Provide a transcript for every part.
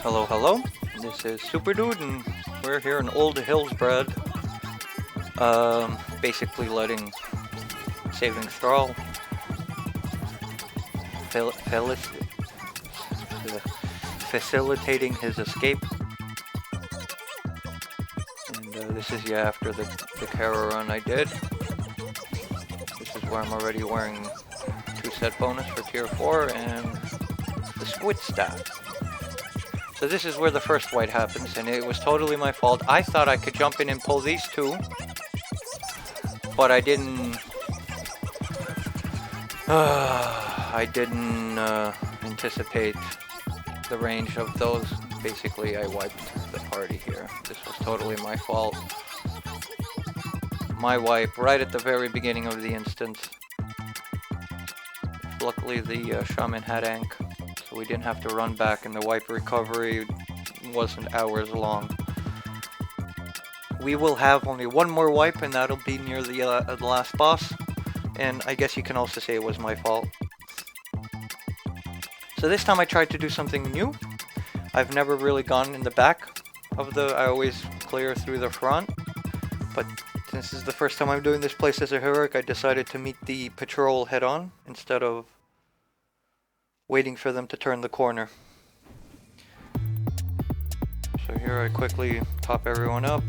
Hello, hello. This is Super Dude, and we're here in old Hillsbrad. Basically saving Thrall, facilitating his escape. And this is after the Kara run I did. This is where I'm already wearing 2 set bonus for tier 4 and the squid staff. So this is where the first white happens, and it was totally my fault. I thought I could jump in and pull these 2, but I didn't. I didn't anticipate the range of those. Basically, I wiped the party here. This was totally my fault. My wipe right at the very beginning of the instance. Luckily, the shaman had Ank. So we didn't have to run back, and the wipe recovery wasn't hours long. We will have only one more wipe, and that'll be near the last boss. And I guess you can also say it was my fault. So this time I tried to do something new. I've never really gone in the back of I always clear through the front. But since this is the first time I'm doing this place as a heroic, I decided to meet the patrol head on instead of waiting for them to turn the corner. So here I quickly top everyone up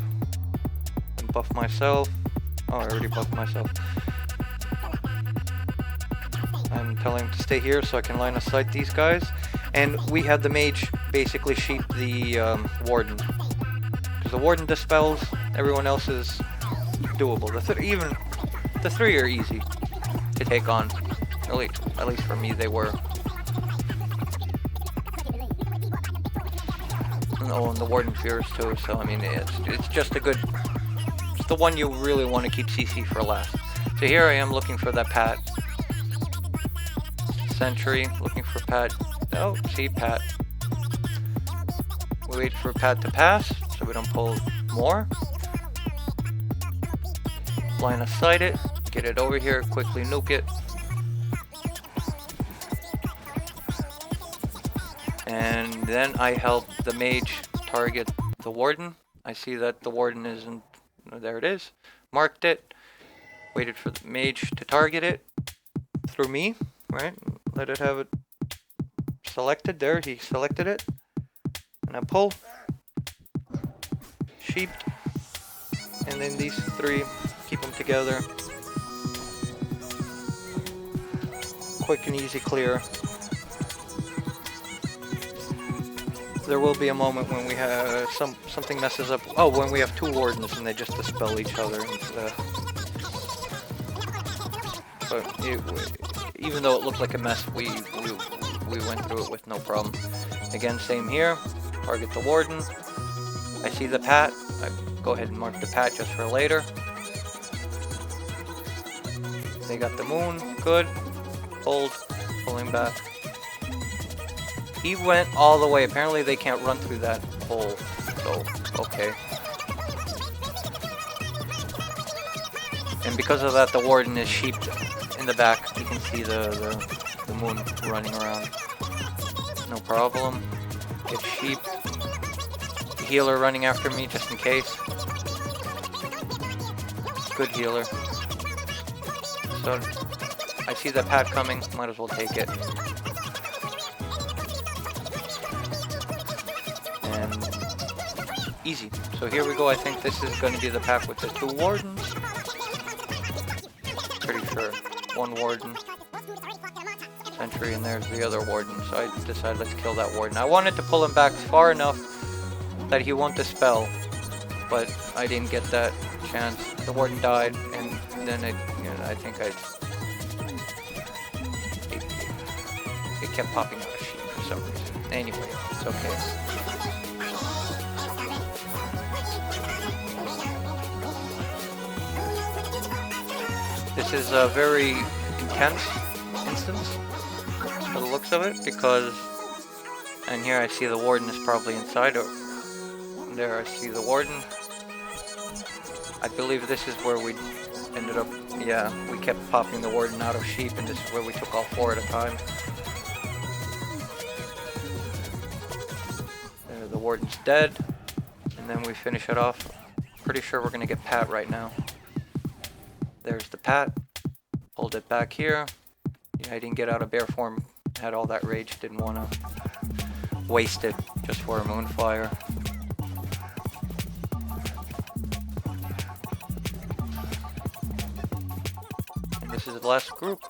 and buff myself. Oh, I already buffed myself. I'm telling him to stay here so I can line of sight these guys. And we had the mage basically sheep the warden. Because the warden dispels, everyone else is doable. Even the 3 are easy to take on. At least for me they were. Oh, and the warden fears too, so I mean it's just it's the one you really want to keep CC for last. So here I am looking for that Pat. Sentry, looking for Pat. Oh, see Pat. We wait for Pat to pass, so we don't pull more. Line of sight it, get it over here, quickly nuke it. And then I help the mage target the warden. I see that the warden isn't. There it is. Marked it. Waited for the mage to target it through me. Right? Let it have it selected. There, he selected it. And I pull. Sheeped. And then these 3, keep them together. Quick and easy clear. There will be a moment when we have something messes up. Oh, when we have 2 wardens and they just dispel each other. But even though it looked like a mess, we went through it with no problem. Again, same here. Target the warden. I see the Pat. I go ahead and mark the Pat just for later. They got the moon. Good. Hold. Pulling back. He went all the way. Apparently they can't run through that hole. So, okay. And because of that, the warden is sheeped in the back. You can see the moon running around. No problem. Get sheeped. The healer running after me just in case. Good healer. So, I see that Pat coming. Might as well take it. Easy. So here we go. I think this is going to be the pack with the 2 wardens. Pretty sure. 1 warden. Sentry, and there's the other warden. So I decided let's kill that warden. I wanted to pull him back far enough that he won't dispel, but I didn't get that chance. The warden died, and then I think it kept popping out of sheep for some reason. Anyway, it's okay. This is a very intense instance, by the looks of it, because, and here I see the warden is probably inside, or there I see the warden. I believe this is where we ended up, yeah, we kept popping the warden out of sheep, and this is where we took all 4 at a time. warden's dead. And then we finish it off. Pretty sure we're gonna get Pat right now. There's the Pat. Hold it back here. Yeah, I didn't get out of bear form. Had all that rage. Didn't want to waste it just for a Moonfire. And this is the last group.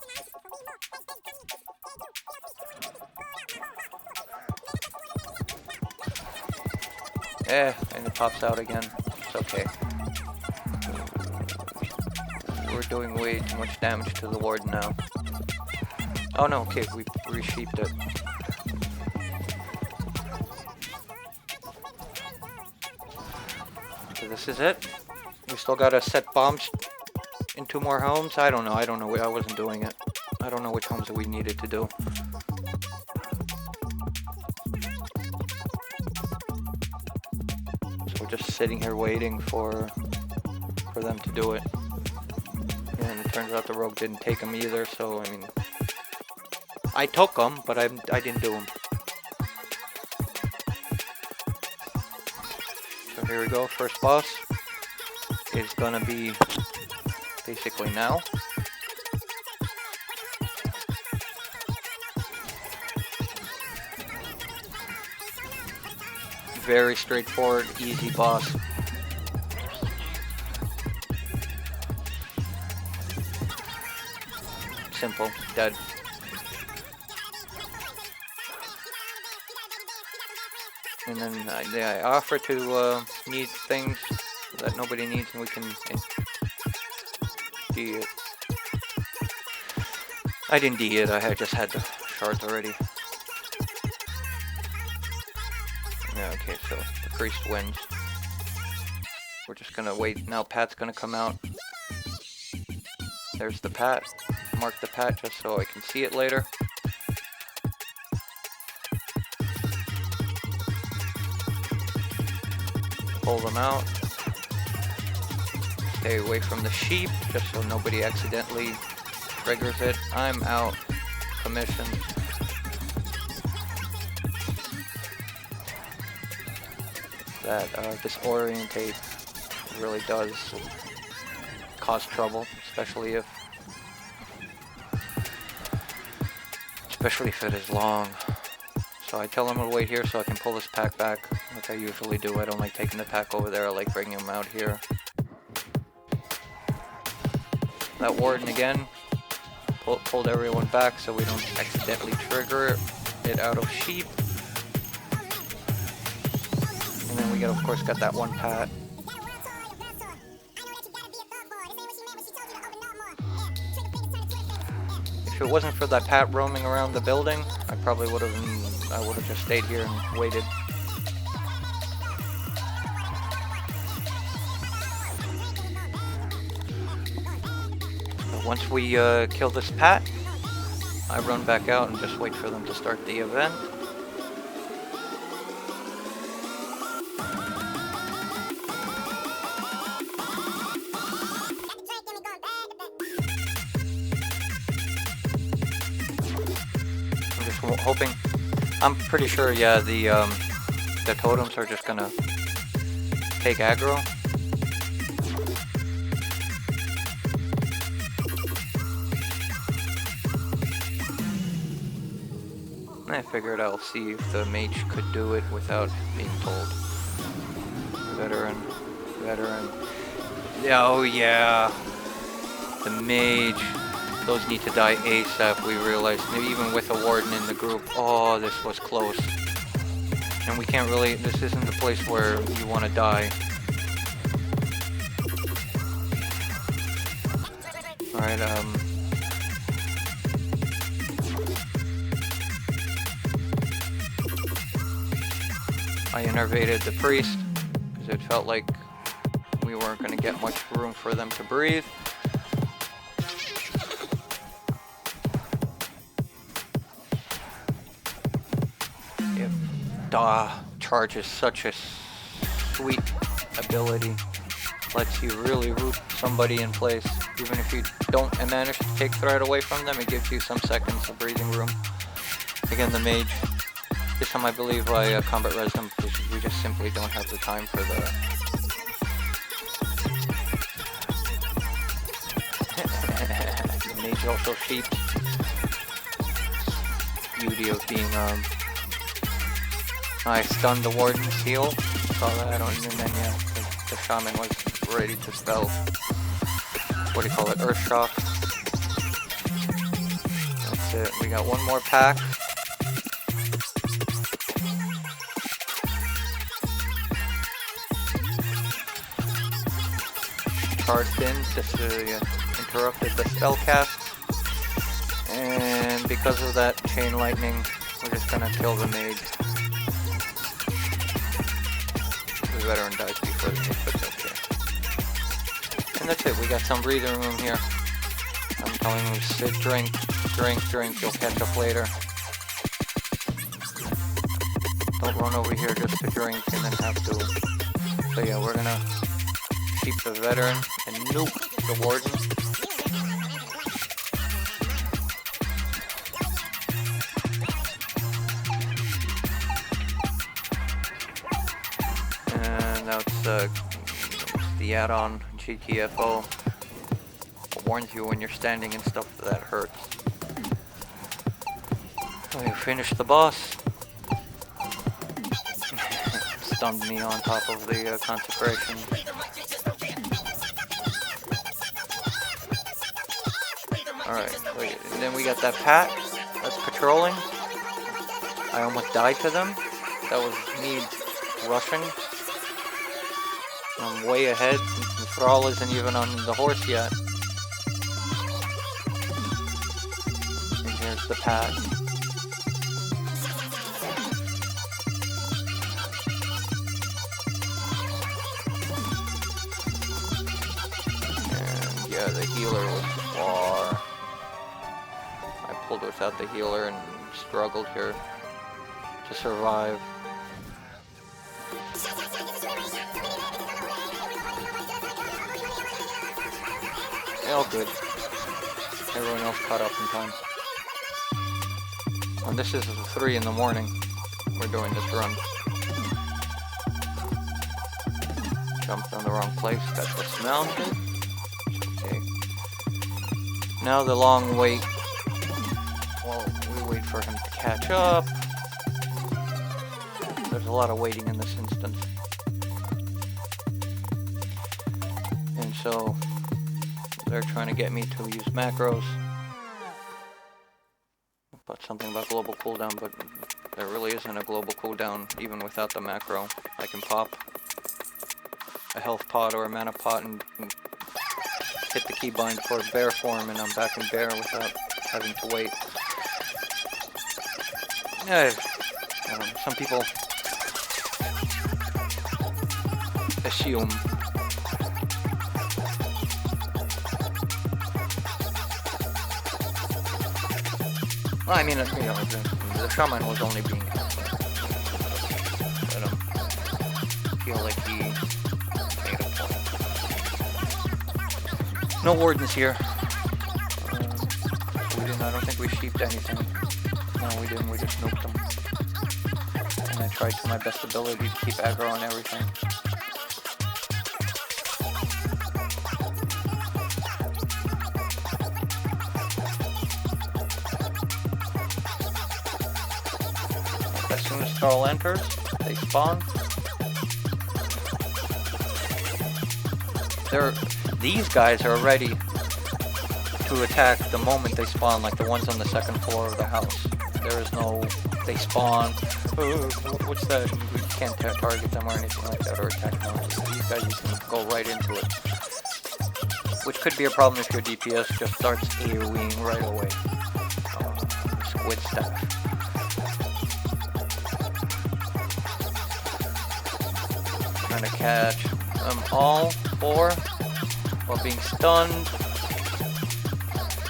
And it pops out again. It's okay. We're doing way too much damage to the warden now. Oh no, okay, we re-sheeped it. So this is it. We still gotta set bombs in 2 more homes. I don't know, I wasn't doing it. I don't know which homes that we needed to do. So we're just sitting here waiting for them to do it. And it turns out the rogue didn't take them either, so I mean, I took them, but I didn't do them. So here we go, first boss is gonna be basically now. Very straightforward, easy boss. Simple, dead. And then I offer to need things that nobody needs, and we can D it. I didn't D it, I just had the shards already. Yeah, okay, so the priest wins. We're just gonna wait. Now Pat's gonna come out. There's the Pat. Mark the Pat just so I can see it later. Pull them out. Stay away from the sheep just so nobody accidentally triggers it. I'm out. Commission. That disorientate really does cause trouble, especially if it is long. So I tell him to wait here so I can pull this pack back like I usually do. I don't like taking the pack over there, I like bringing him out here. That warden again pulled everyone back so we don't accidentally trigger it out of sheep. And then we of course got that one Pat. If it wasn't for that Pat roaming around the building, I probably would have just stayed here and waited. But once we kill this Pat, I run back out and just wait for them to start the event. Hoping, I'm pretty sure, yeah, the totems are just gonna take aggro. I figured I'll see if the mage could do it without being told. Veteran. Yeah, oh yeah, the mage. Those need to die ASAP, we realized, even with a warden in the group. Oh, this was close. And we can't really, this isn't the place where you want to die. Alright, I innervated the priest, because it felt like we weren't going to get much room for them to breathe. Charge is such a sweet ability. Lets you really root somebody in place. Even if you don't manage to take threat away from them, it gives you some seconds of breathing room. Again, the mage. This time I believe I combat res them because we just simply don't have the time for the... The mage also sheep. Beauty of being, I stunned the warden's heal. Saw that on, and then yeah, the shaman was ready to spell, what do you call it, Earth Shock. That's it, we got one more pack. Charged in, just interrupted the spell cast. And because of that chain lightning, we're just gonna kill the mage. The veteran dies before the mage, but that's okay. And that's it, we got some breathing room here. I'm telling you, sit, drink, you'll catch up later. Don't run over here just to drink and then have to. So yeah, we're gonna keep the veteran and nuke the warden. And now it's the add-on GTFO. It warns you when you're standing and stuff that hurts. We finished the boss. Stunned me on top of the consecration. Alright, and then we got that Pat that's patrolling. I almost died to them. That was me rushing. I'm way ahead. The Thrall isn't even on the horse yet. And here's the Pat. And yeah, the healer was far. I pulled without the healer and struggled here to survive. All good. Everyone else caught up in time. And this is 3 in the morning. We're doing this run. Jumped on the wrong place. Got dismounted. Okay. Now the long wait. Well, we wait for him to catch up. There's a lot of waiting in this instance. And so they're trying to get me to use macros. But something about global cooldown, but there really isn't a global cooldown even without the macro. I can pop a health pot or a mana pot and hit the keybind for bear form, and I'm back in bear without having to wait. Yeah, some people assume. Well, I mean, you know, the shaman was only being. I don't feel like he made a point. No wardens here. We didn't. I don't think we sheeped anything. No, we didn't. We just nuked them. And I tried to my best ability to keep aggro on everything. As soon as Skarloc enters, they spawn. These guys are ready to attack the moment they spawn, like the ones on the second floor of the house. There is no, they spawn, what's that? We can't target them or anything like that or attack them. These guys, you can go right into it. Which could be a problem if your DPS just starts AoEing right away. Squid staff. Trying to catch them all 4 while being stunned.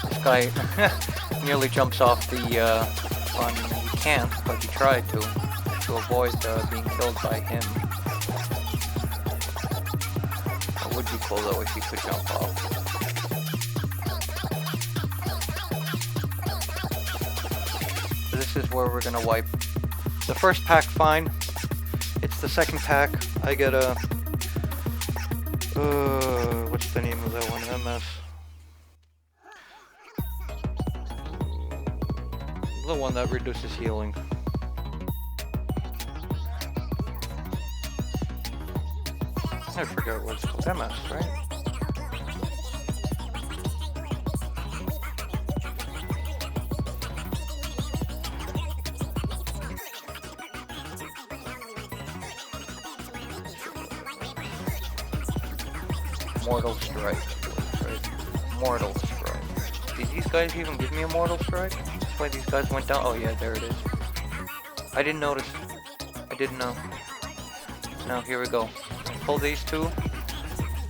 This guy nearly jumps off the run. He can't, but he tried to avoid being killed by him. It would be cool though if he could jump off. So this is where we're gonna wipe The first pack, fine. It's the second pack. I get a... what's the name of that one? MS. The one that reduces healing. I forgot what it's called. MS, right? Mortal Strike. Right? Mortal Strike. Did these guys even give me a Mortal Strike? That's why these guys went down. Oh yeah, there it is. I didn't notice. I didn't know. Now here we go. Pull these two.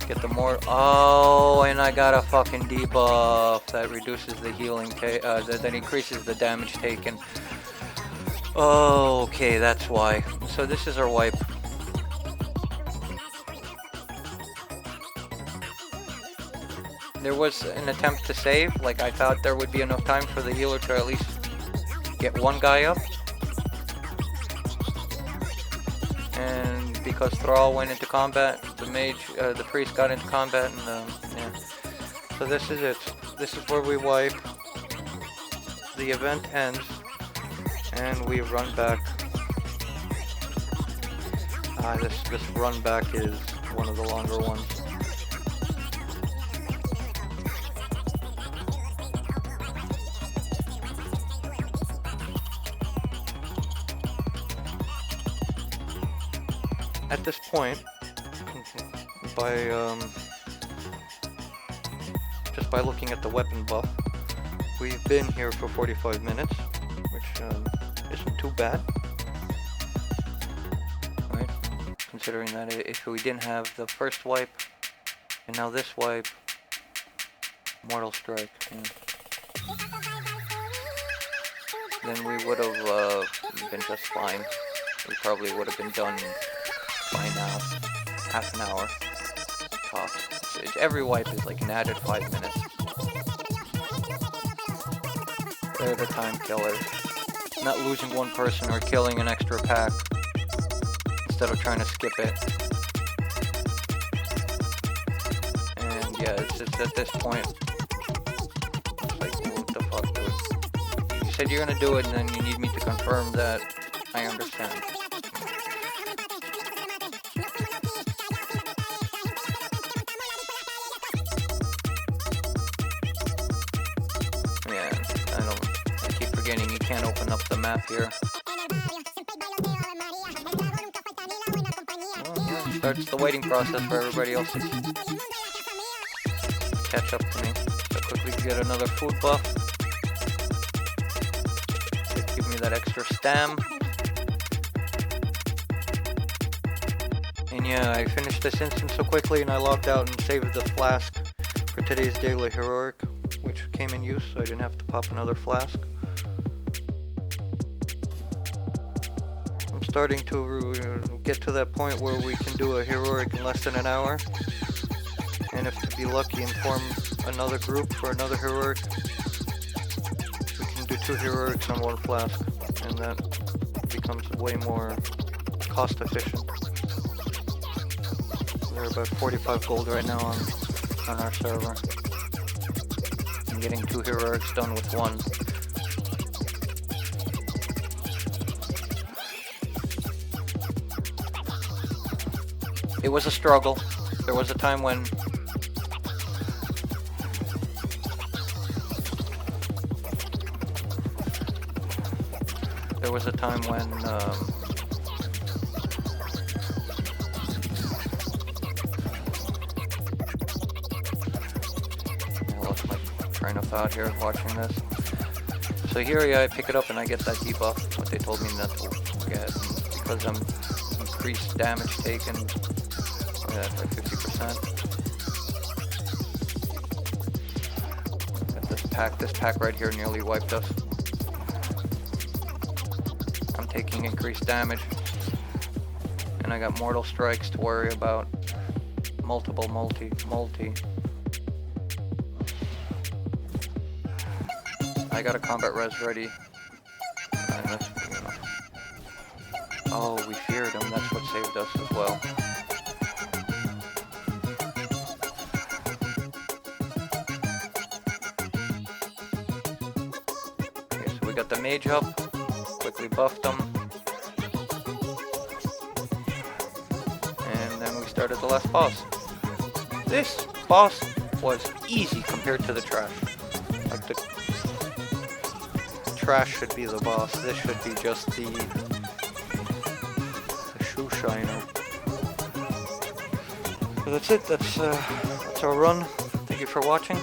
Get the more. Oh, and I got a fucking debuff that reduces the healing. That increases the damage taken. Oh, okay, that's why. So this is our wipe. There was an attempt to save, like I thought there would be enough time for the healer to at least get one guy up. And because Thrall went into combat, the mage, the priest got into combat, and yeah. So this is it. This is where we wipe. The event ends, and we run back. This run back is one of the longer ones. At this point, just by looking at the weapon buff, we've been here for 45 minutes, which isn't too bad, right? Considering that if we didn't have the first wipe, and now this wipe, Mortal Strike, yeah. Then we would have been just fine. We probably would have been done by now, half an hour tops. Every wipe is like an added 5 minutes. They're the time killers. Not losing one person or killing an extra pack instead of trying to skip it. And yeah, it's just at this point, it's like, what the fuck, dude? You said you're gonna do it, and then you need me to confirm that I understand. You can't open up the map here. Well, starts the waiting process for everybody else to catch up to me. So quickly get another food buff. Give me that extra stam. And yeah, I finished this instance so quickly, and I logged out and saved the flask for today's daily heroic, which came in use, so I didn't have to pop another flask. Starting to get to that point where we can do a heroic in less than an hour, and if to be lucky and form another group for another heroic, we can do 2 heroics on 1 flask, and that becomes way more cost efficient. We're about 45 gold right now on our server, and getting 2 heroics done with 1. It was a struggle. There was a time when I lost my train of thought here watching this. So here, yeah, I pick it up and I get that debuff, what they told me not to get, because I'm increased damage taken. Yeah, that's like 50%. Got this pack right here nearly wiped us. I'm taking increased damage. And I got mortal strikes to worry about. Multiple multi. I got a combat res ready. That's good enough. Oh, we feared him. That's what saved us as well. Okay, so we got the mage up. Quickly buffed him. And then we started the last boss. This boss was easy compared to the trash. Like the trash should be the boss. This should be just the shoe shiner. So that's it. That's our run. Thank you for watching.